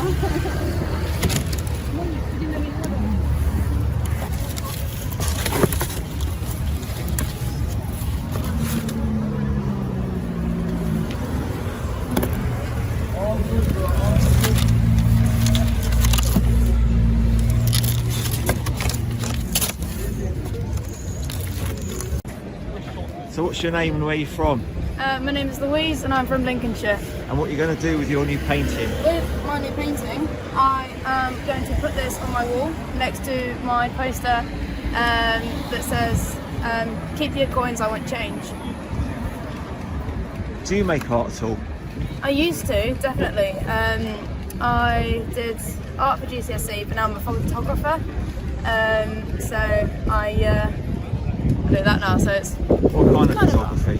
So what's your name and where are you from? My name is Louise and I'm from Lincolnshire. And what are you going to do with your new painting? With my new painting, I am going to put this on my wall next to my poster that says, keep your coins, I want change. Do you make art at all? I used to, definitely. I did art for GCSE, but now I'm a photographer. So I do that now, so it's... What kind of photography?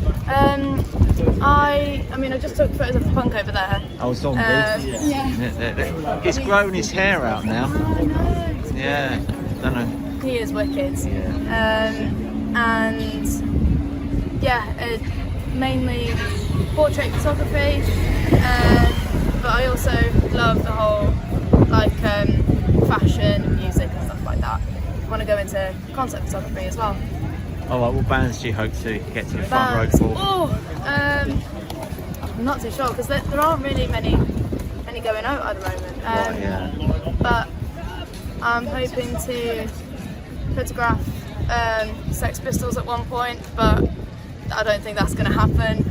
I mean, I just took photos of the punk over there. Oh, zombie. Yeah. He's grown his hair out now. I know. Yeah, don't know. He is wicked. Yeah. And yeah, mainly portrait photography, but I also love the whole like fashion and music and stuff like that. I want to go into concept photography as well. Alright, what bands do you hope to get to the front row for? Oh, I'm not too sure because there aren't really many going out at the moment. Right, yeah. But I'm hoping to photograph Sex Pistols at one point, but I don't think that's going to happen.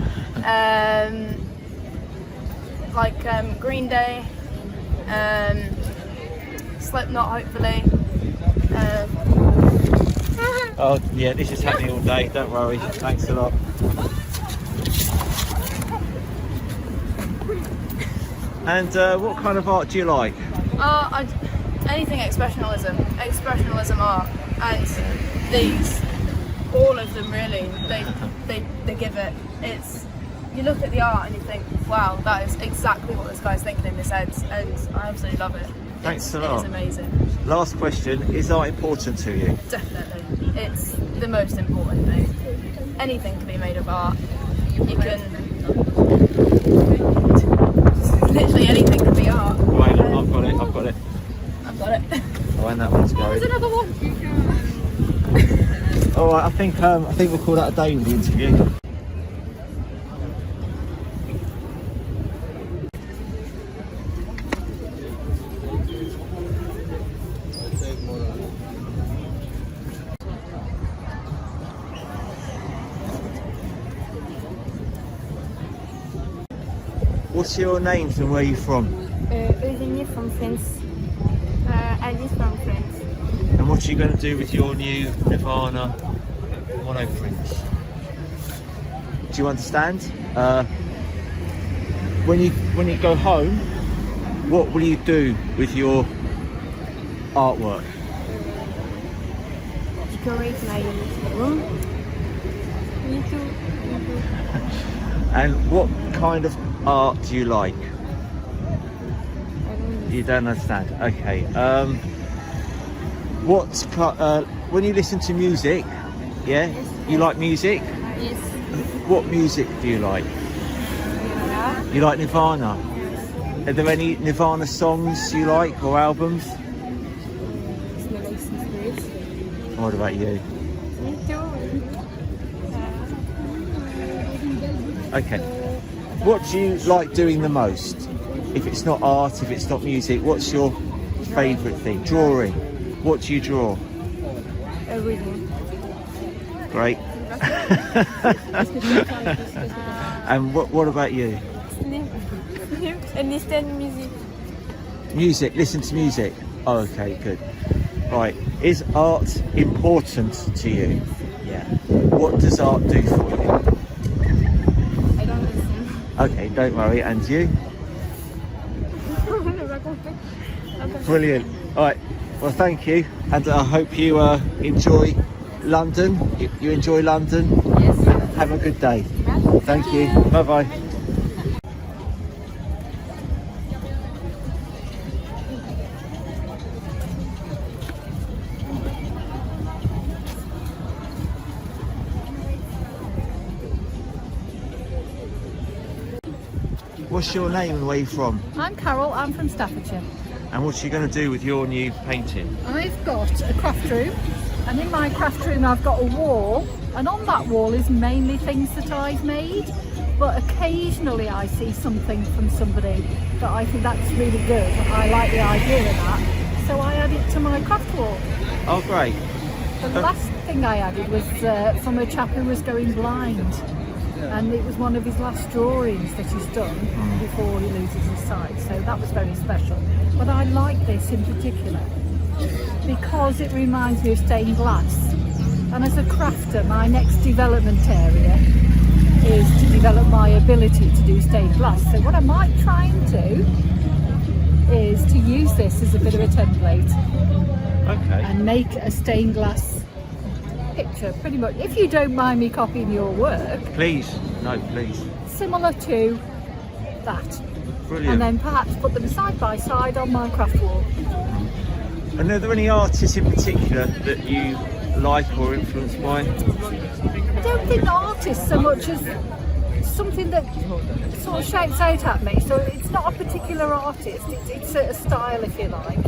Green Day, Slipknot, hopefully. Oh yeah, this is happening all day, don't worry. Thanks a lot. And what kind of art do you like? Anything expressionism art, and these, all of them really, they give it. It's, you look at the art and you think, wow, that is exactly what this guy's thinking in his head, and I absolutely love it. Thanks a lot. It's amazing. Last question, is art important to you? Definitely. It's the most important thing. Anything can be made of art. You can... Literally anything can be art. Right, I've got it. I've got it. Oh, and that one's going. There's another one. Alright, I think we'll call that a day with the interview. What's your names and where are you from? Eugenie from France. Alice from France. And what are you going to do with your new Nirvana monoprints? Do you understand? When you go home, what will you do with your artwork? Decorate my room. Me too. And what kind of art do you like? I don't know. You don't understand. Okay. When you listen to music, yeah, you like music? Yes. What music do you like? Yeah. You like Nirvana? Are there any Nirvana songs you like or albums? Smell like Spirit. What about you? Me too. Okay. What do you like doing the most? If it's not art, if it's not music, what's your favourite thing? Drawing. What do you draw? Everything. Great. And what about you? Sleep. And listen music. Music, listen to music. Oh, okay, good. Right, is art important to you? Yeah. What does art do for you? I don't listen. Okay, don't worry. And you? Brilliant. All right. Well, thank you, and I hope you enjoy London. You enjoy London. Yes. Have a good day. Thank you. Bye bye. What's your name and where you from? I'm Carol, I'm from Staffordshire. And what are you going to do with your new painting? I've got a craft room, and in my craft room I've got a wall, and on that wall is mainly things that I've made, but occasionally I see something from somebody that I think that's really good. I like the idea of that, so I add it to my craft wall. Oh, great. The last thing I added was from a chap who was going blind, and it was one of his last drawings that he's done before he loses his sight, so that was very special. But I like this in particular because it reminds me of stained glass, and as a crafter my next development area is to develop my ability to do stained glass. So what I might try and do is to use this as a bit of a template. Okay. And make a stained glass picture, pretty much, if you don't mind me copying your work. Please, no, please. Similar to that. Brilliant. And then perhaps put them side by side on my craft wall. And are there any artists in particular that you like or influenced by? I don't think artists so much as something that sort of shouts out at me. So it's not a particular artist, it's a style, if you like.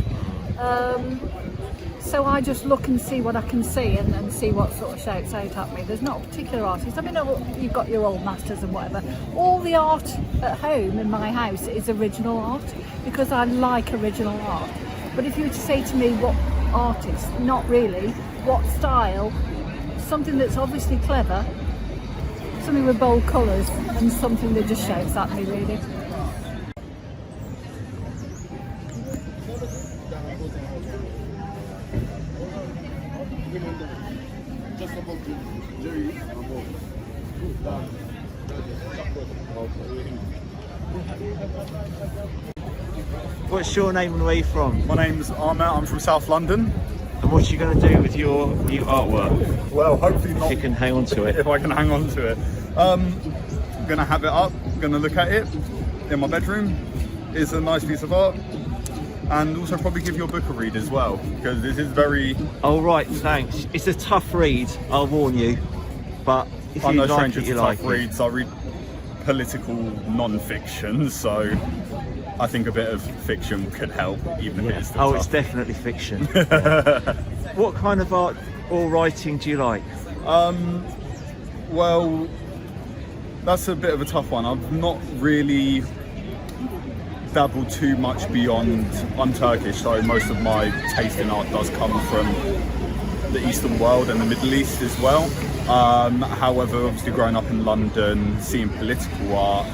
So I just look and see what I can see and see what sort of shouts out at me. There's not a particular artist. I mean, you've got your old masters and whatever. All the art at home in my house is original art because I like original art. But if you were to say to me what artist, not really, what style, something that's obviously clever, something with bold colours and something that just shouts at me, really. What's your name and where you from? My name's Arma, I'm from South London. And what are you going to do with your new artwork? Well, hopefully not. If you can hang on to it. If I can hang on to it. I'm going to have it up, going to look at it in my bedroom. It's a nice piece of art. And also probably give your book a read as well, because this is very... Oh, right, thanks. It's a tough read, I'll warn you. But if I'm you no like stranger it, you to like tough it. reads. I read political non-fiction, so I think a bit of fiction could help, even if it is still Oh, tough. it's definitely fiction. What kind of art or writing do you like? Well, that's a bit of a tough one. I've not really dabbled too much beyond. I'm Turkish, so most of my taste in art does come from the Eastern world and the Middle East as well. However, obviously growing up in London, seeing political art,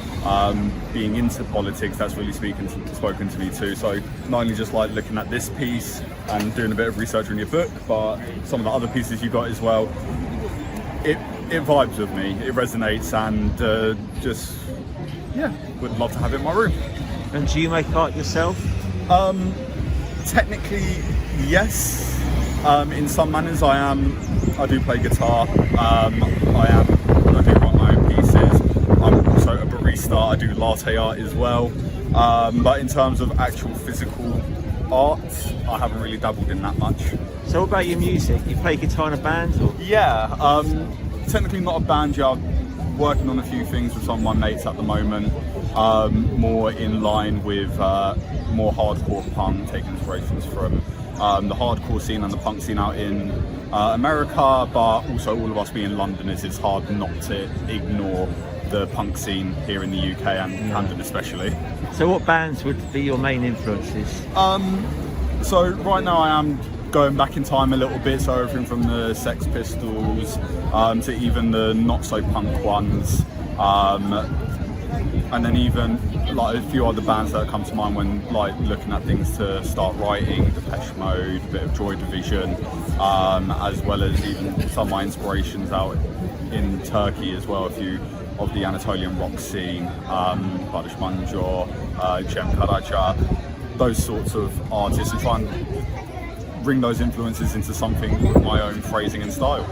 being into politics, that's really spoken to me too. So not only just like looking at this piece and doing a bit of research on your book, but some of the other pieces you got as well, it vibes with me, it resonates, and just, yeah, would love to have it in my room. And do you make art yourself? Technically, yes. In some manners, I do play guitar. I do write my own pieces. I'm also a barista. I do latte art as well. But in terms of actual physical art, I haven't really dabbled in that much. So what about your music? You play guitar in a band? Or? Yeah, technically not a band yet. I'm working on a few things with some of my mates at the moment. More in line with more hardcore punk, taking inspirations from the hardcore scene and the punk scene out in America, but also all of us being Londoners, it's hard not to ignore the punk scene here in the UK and Camden especially. So what bands would be your main influences? So right now I am going back in time a little bit, so everything from the Sex Pistols to even the not so punk ones, and then even like a few other bands that come to mind when like looking at things to start writing: Depeche Mode, a bit of Joy Division, as well as even some of my inspirations out in Turkey as well. A few of the Anatolian rock scene, Barış Manço, Cem Karaca, those sorts of artists, and try and bring those influences into something with my own phrasing and style.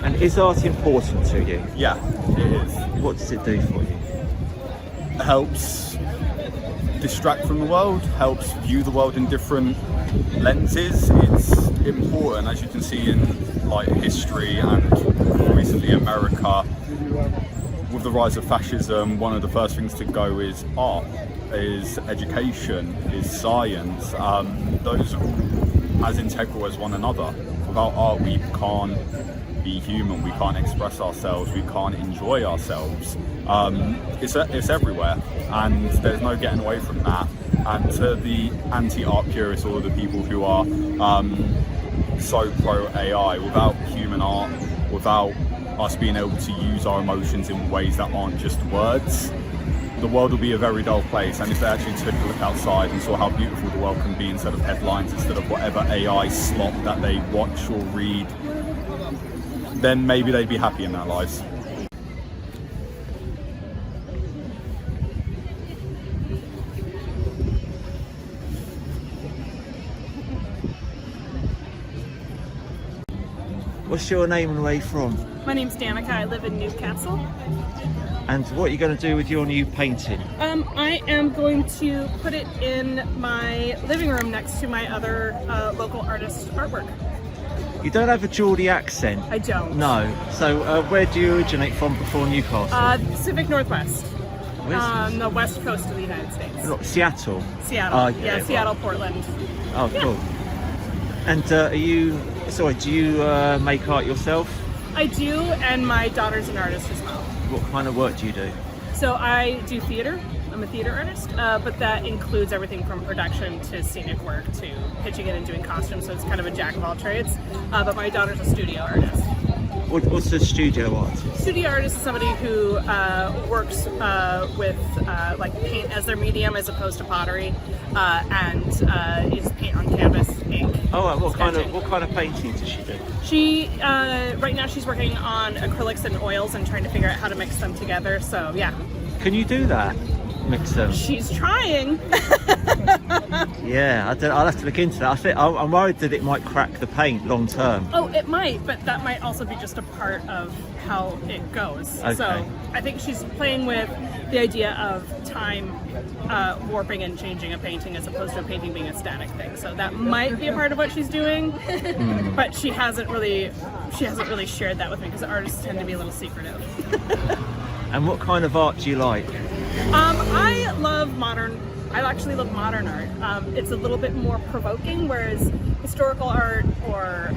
And is art important to you? Yeah, it is. What does it do for you? Helps distract from the world, helps view the world in different lenses. It's important, as you can see in like history and recently America, with the rise of fascism, one of the first things to go is art, is education, is science. Those are as integral as one another. Without art, we can't be human, we can't express ourselves, we can't enjoy ourselves. It's everywhere, and there's no getting away from that. And to the anti-art purists, or the people who are so pro AI, without human art, without us being able to use our emotions in ways that aren't just words, the world will be a very dull place. And if they actually took a look outside and saw how beautiful the world can be instead of headlines, instead of whatever AI slop that they watch or read, then maybe they'd be happy in their lives. What's your name and where you from? My name's Danica. I live in Newcastle. And what are you going to do with your new painting? I am going to put it in my living room next to my other local artist artwork. You don't have a Geordie accent. I don't. No. So where do you originate from before Newcastle? Pacific Northwest. Where's On the west coast of the United States. Not Seattle? Seattle. Oh, yeah, Seattle, Portland. Oh, Yeah. cool. And do you make art yourself? I do, and my daughter's an artist as well. What kind of work do you do? So I do theater. I'm a theater artist, but that includes everything from production to scenic work to pitching it and doing costumes. So it's kind of a jack of all trades. But my daughter's a studio artist. What's a studio art? Studio artist is somebody who works with like paint as their medium as opposed to pottery, and uses paint on canvas, ink. Oh, what sketching. kind of painting does she do? She right now she's working on acrylics and oils and trying to figure out how to mix them together. So yeah, Can you do that? Mix them? she's trying. Yeah, I'll have to look into that. I'm worried that it might crack the paint long term. Oh, it might, but that might also be just a part of how it goes. Okay. So I think she's playing with the idea of time warping and changing a painting as opposed to a painting being a static thing. So that might be a part of what she's doing, but she hasn't really shared that with me because artists tend to be a little secretive. And what kind of art do you like? I love modern. I actually love modern art. It's a little bit more provoking, whereas historical art or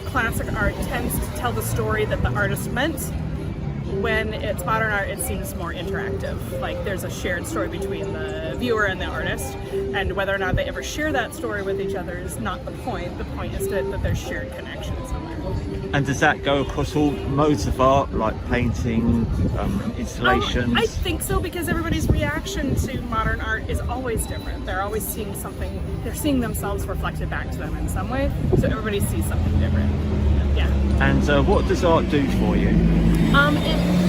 classic art tends to tell the story that the artist meant. When it's modern art, it seems more interactive. Like there's a shared story between the viewer and the artist, and whether or not they ever share that story with each other is not the point. The point is that there's shared connection somewhere. And does that go across all modes of art, like painting, installations? I think so, because everybody's reaction to modern art is always different. They're always seeing something, they're seeing themselves reflected back to them in some way, so everybody sees something different. Yeah. And what does art do for you?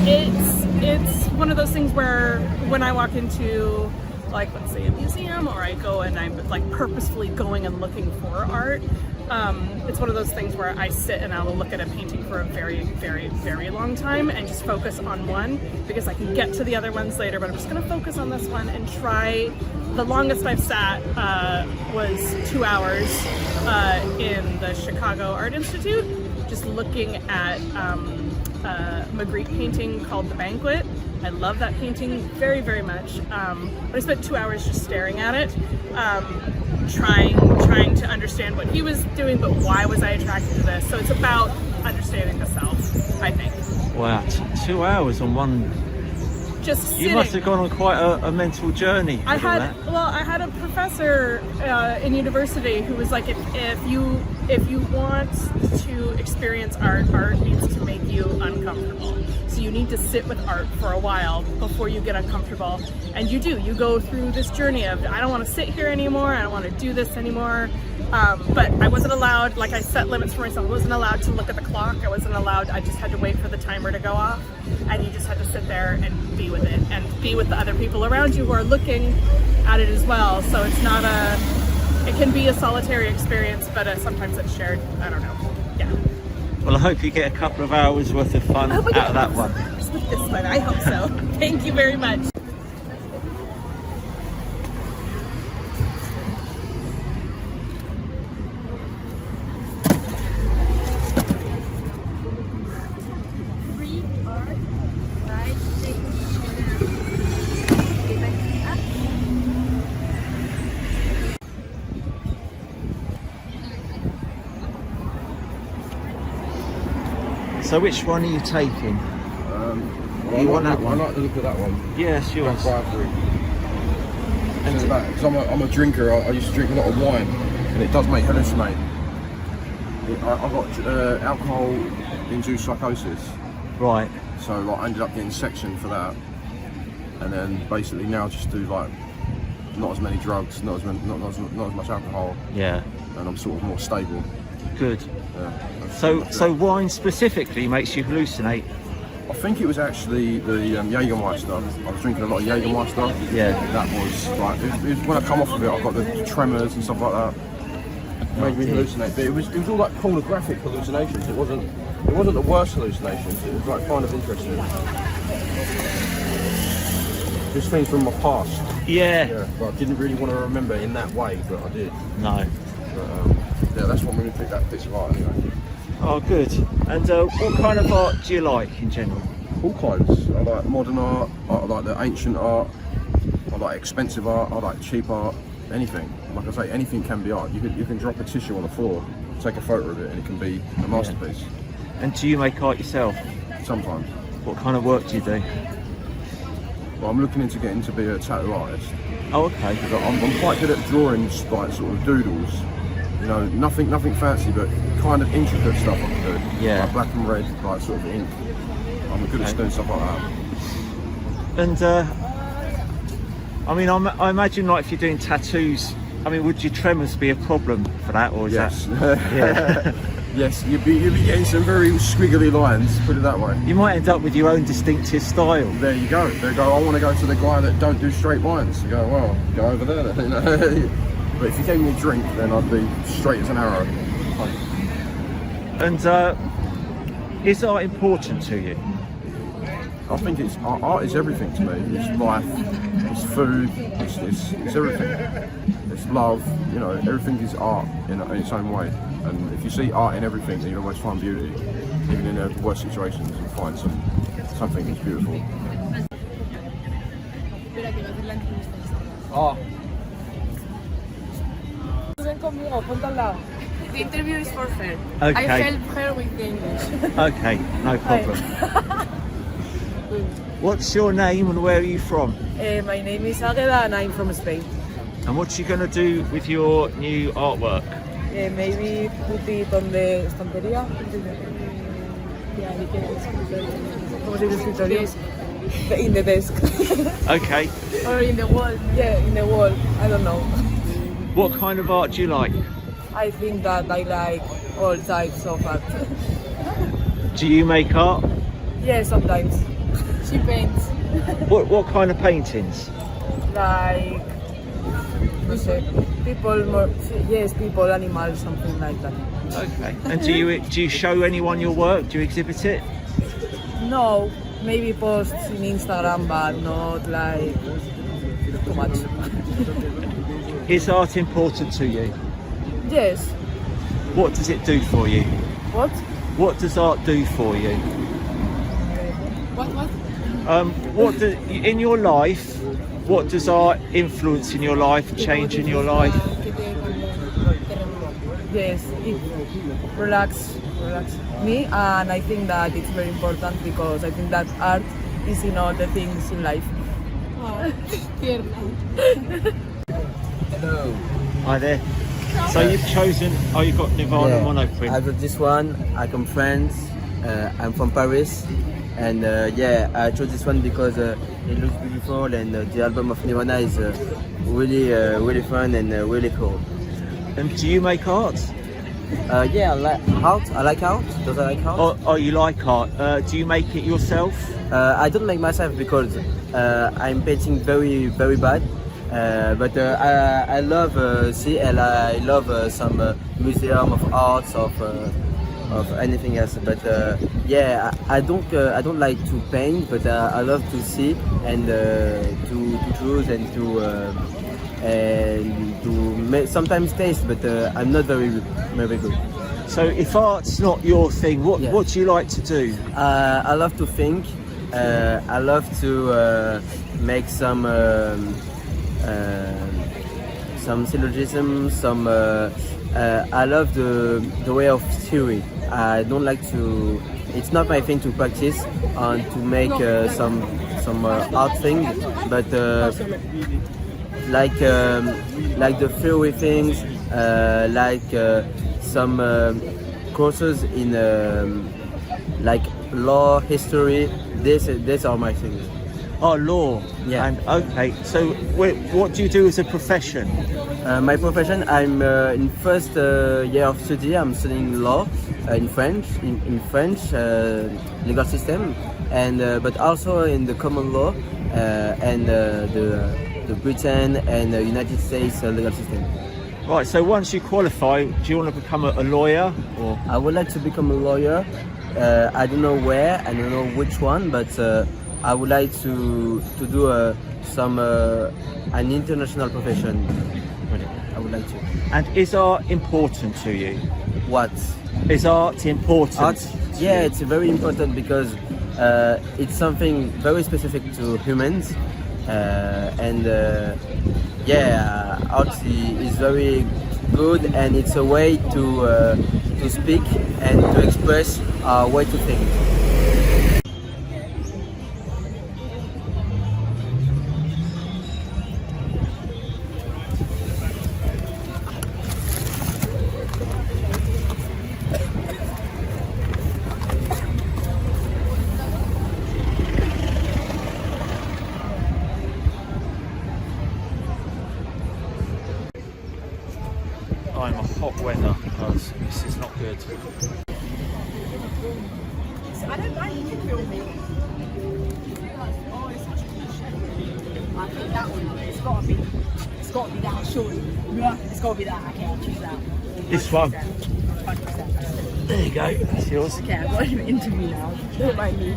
It's one of those things where when I walk into, like, let's say a museum, or I go and I'm like purposefully going and looking for art, it's one of those things where I sit and I will look at a painting for a very, very, very long time and just focus on one, because I can get to the other ones later, but I'm just going to focus on this one and try. The longest I've sat was 2 hours in the Chicago Art Institute, just looking at Magritte painting called The Banquet. I love that painting very, very much. But I spent 2 hours just staring at it, trying to understand what he was doing, but why was I attracted to this? So it's about understanding the self, I think. Wow, 2 hours on one. Just sitting. You must have gone on quite a mental journey. I had a professor in university who was like, if you want to experience art needs to make you uncomfortable. So you need to sit with art for a while before you get uncomfortable. And you do. You go through this journey of, I don't want to sit here anymore. I don't want to do this anymore. But I wasn't allowed, like I set limits for myself. I wasn't allowed to look at the clock. I just had to wait for the timer to go off. And you just had to sit there and be with it and be with the other people around you who are looking at it as well. So it's not it can be a solitary experience, but sometimes it's shared. I don't know. Yeah. Well, I hope you get a couple of hours worth of fun out of that one. With this one, I hope so. Thank you very much. Free art, right? So which one are you taking? Well, You want that I one? like the look of that one. Yes, yours. Because I'm a drinker, I used to drink a lot of wine, and it does make hallucinate. I got alcohol-induced psychosis, Right. so like, I ended up getting sectioned for that, and then basically now just do like not as many drugs, not as much alcohol, Yeah. and I'm sort of more stable. Good. Yeah. So wine specifically makes you hallucinate. I think it was actually the Jägermeister. I was drinking a lot of Jägermeister. Yeah. That was like, it was when I come off of it, I got the tremors and stuff like that. It made me hallucinate, but it was all like pornographic hallucinations. It wasn't the worst hallucinations. It was like kind of interesting. Just things from my past. Yeah. Yeah, but I didn't really want to remember in that way, but I did. No. But, yeah, that's what made me pick that piece of art anyway. Oh, good. And what kind of art do you like in general? All kinds. I like modern art. I like the ancient art. I like expensive art. I like cheap art. Anything. Like I say, anything can be art. You can drop a tissue on the floor, take a photo of it, and it can be a masterpiece. And do you make art yourself? Sometimes. What kind of work do you do? Well, I'm looking into getting to be a tattoo artist. Oh, okay. Because I'm quite good at drawing, like sort of doodles. You know, nothing fancy, but kind of intricate stuff I can do. Yeah. Like black and red, like sort of ink. I'm good at doing stuff like that. And I mean, I imagine like if you're doing tattoos, I mean, would your tremors be a problem for that, or is Yes. that? Yeah. Yes, you'd be getting some very squiggly lines, put it that way. You might end up with your own distinctive style. There you go. They go, I want to go to the guy that don't do straight lines. You go, well, go over there then. You know? But if you gave me a drink, then I'd be straight as an arrow. And is art important to you? I think art is everything to me. It's life, it's food, it's everything. It's love, you know, everything is art in its own way. And if you see art in everything, then you'll always find beauty. Even in the worst situations, you'll find something that's beautiful. Oh. The interview is for her. Okay. I help her with the English. Okay, no problem. What's your name and where are you from? My name is Águeda and I'm from Spain. And what are you going to do with your new artwork? Maybe put it on the estantería. ¿Cómo se dice escritorio? In the desk. Okay. Or in the wall. Yeah, in the wall. I don't know. What kind of art do you like? I think that I like all types of art. Do you make art? Yeah, sometimes. She paints. What kind of paintings? Like, no sé, people, more, yes, people, animals, something like that. Okay. And do you show anyone your work? Do you exhibit it? No, maybe posts in Instagram, but not like too much. Is art important to you? Yes. What does it do for you? What? What does art do for you? What? In your life, what does art influence in your life, change in your life? Yes, it relax me, and I think that it's very important because I think that art is in all the things in life. Hello. Hi there. So you've chosen, you've got Nirvana monoprint. I got this one. I'm from France. I'm from Paris. And I chose this one because it looks beautiful, and the album of Nirvana is really fun and really cool. And do you make art? I like art. I like art. Does I like art? Oh, you like art. Do you make it yourself? I don't make myself because I'm painting very bad. But I love I love some museum of arts of anything else. But I don't like to paint, but I love to see and to choose and to make, sometimes taste. But I'm not very good. So if art's not your thing, what do you like to do? I love to think. I love to make some syllogisms. I love the way of theory. I don't like to it's not my thing to practice and to make some art thing, but like the theory things, like some courses in like law, history. These are my things. Oh, law. Yeah. And okay, so what do you do as a profession? My profession, I'm in first year of study. I'm studying law in French, legal system, and but also in the common law and the Britain and the United States legal system. Right. So once you qualify, do you want to become a lawyer or? I would like to become a lawyer. I don't know where, I don't know which one, but I would like to do an international profession. I would like to. And is art important to you? What? Is art important? Art? Yeah, it's very important because it's something very specific to humans, and art is very good, and it's a way to speak and to express our way to think. I'm a hot weather because this is not good. I don't mind you can film me. Oh, it's such a cliche. I think that one. It's got to be that. Surely. Yeah. It's got to be that. Okay, I'll choose that. This one. 100%. There you go. That's yours. Okay, I've got an interview now. Don't mind me.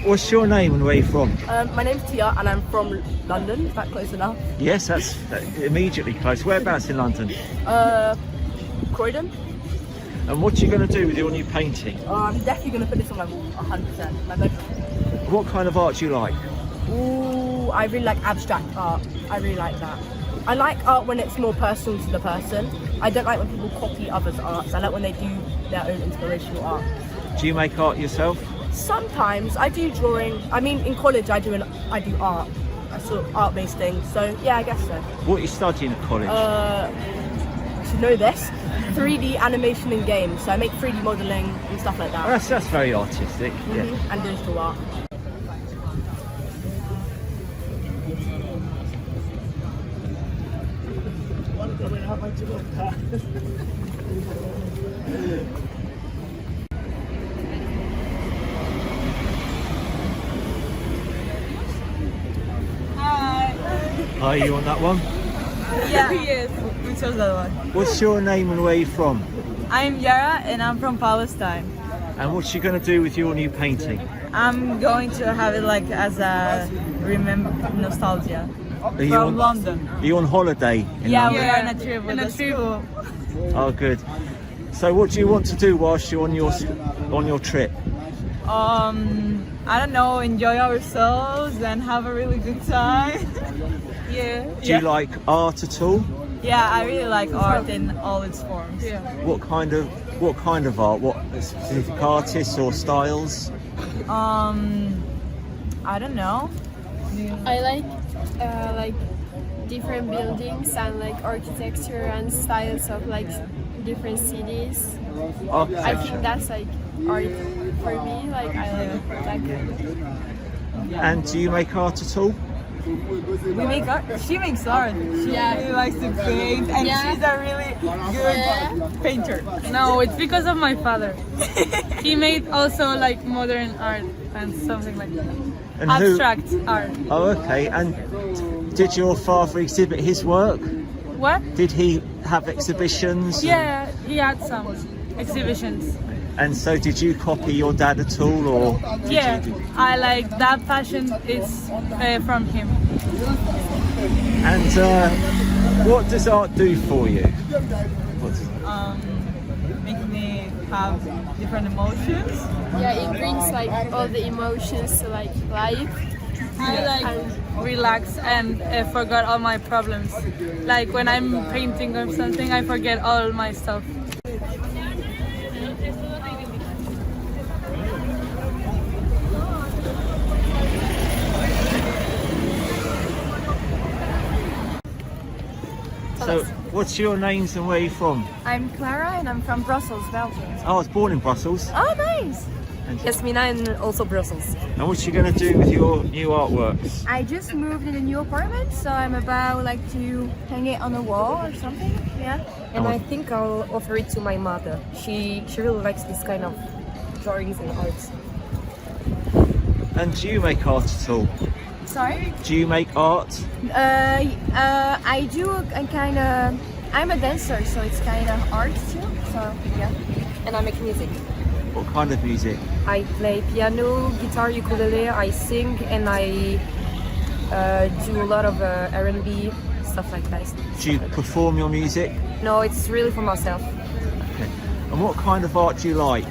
What's your name and where are you from? My name's Tia and I'm from London. Is that close enough? Yes, that's immediately close. Whereabouts in London? Croydon. And what are you going to do with your new painting? I'm definitely going to put this on my wall, 100%. My bedroom. What kind of art do you like? Ooh, I really like abstract art. I really like that. I like art when it's more personal to the person. I don't like when people copy others' arts. I like when they do their own inspirational art. Do you make art yourself? Sometimes I do drawing. I mean, in college I do art, sort of art-based things. So yeah, I guess so. What are you studying at college? I should know this. 3D animation and games. So I make 3D modeling and stuff like that. Oh, that's very artistic. Yeah. And digital art. Are you on that one? Yeah, he is. We chose that one. What's your name and where are you from? I'm Yara and I'm from Palestine. And what's you going to do with your new painting? I'm going to have it like as a nostalgia. Are you From London. Are you on holiday in Yeah, London? we are on a trip with the school. Oh, good. So what do you want to do whilst you're on your trip? I don't know, enjoy ourselves and have a really good time. Yeah. Do you like art at all? Yeah, I really like art in all its forms. Yeah. What kind of art? What specific artists or styles? I don't know. I like different buildings and like architecture and styles of like different cities. I think that's like art for me. Like I like that. And do you make art at all? We make art. She makes art. She really likes to paint, and she's a really good painter. No, it's because of my father. He made also like modern art and something like that. And Abstract art. Oh, okay. And did your father exhibit his work? What? Did he have exhibitions? Yeah, he had some exhibitions. And so did you copy your dad at all, or? Yeah, I like that passion is from him. And what does art do for you? Makes me have different emotions. Yeah, it brings like all the emotions to like life. I like relax and forgot all my problems. Like when I'm painting or something, I forget all my stuff. So, what's your names and where are you from? I'm Clara and I'm from Brussels, Belgium. Oh, I was born in Brussels. Oh, nice! Yasmina and also Brussels. And what's you going to do with your new artworks? I just moved in a new apartment, so I'm about like to hang it on a wall or something. Yeah. And I think I'll offer it to my mother. She really likes this kind of drawings and arts. And do you make art at all? Sorry? Do you make art? I do a kind of. I'm a dancer, so it's kind of art too. So yeah. And I make music. What kind of music? I play piano, guitar, ukulele, I sing, and I do a lot of R&B, stuff like that. Do you perform your music? No, it's really for myself. Okay. And what kind of art do you like?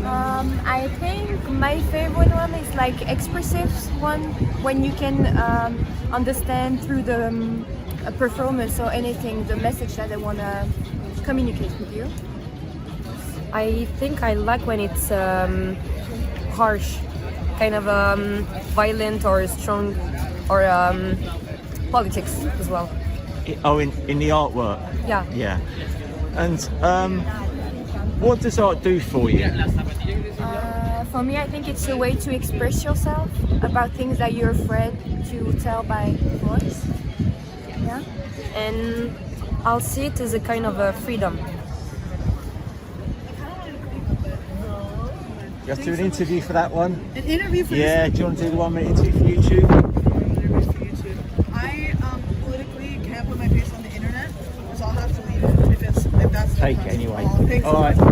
I think my favorite one is like expressive one, when you can understand through the performance or anything the message that they want to communicate with you. I think I like when it's harsh, kind of violent or strong, or politics as well. In the artwork? Yeah. Yeah. And what does art do for you? For me, I think it's a way to express yourself about things that you're afraid to tell by voice. Yeah. And I'll see it as a kind of a freedom. You have to do an interview for that one? An interview for Yeah, do you want to do the 1 minute interview for YouTube? I politically can't put my face on the internet, so I'll have to leave it if that's Take it anyway. Thanks so All right. much.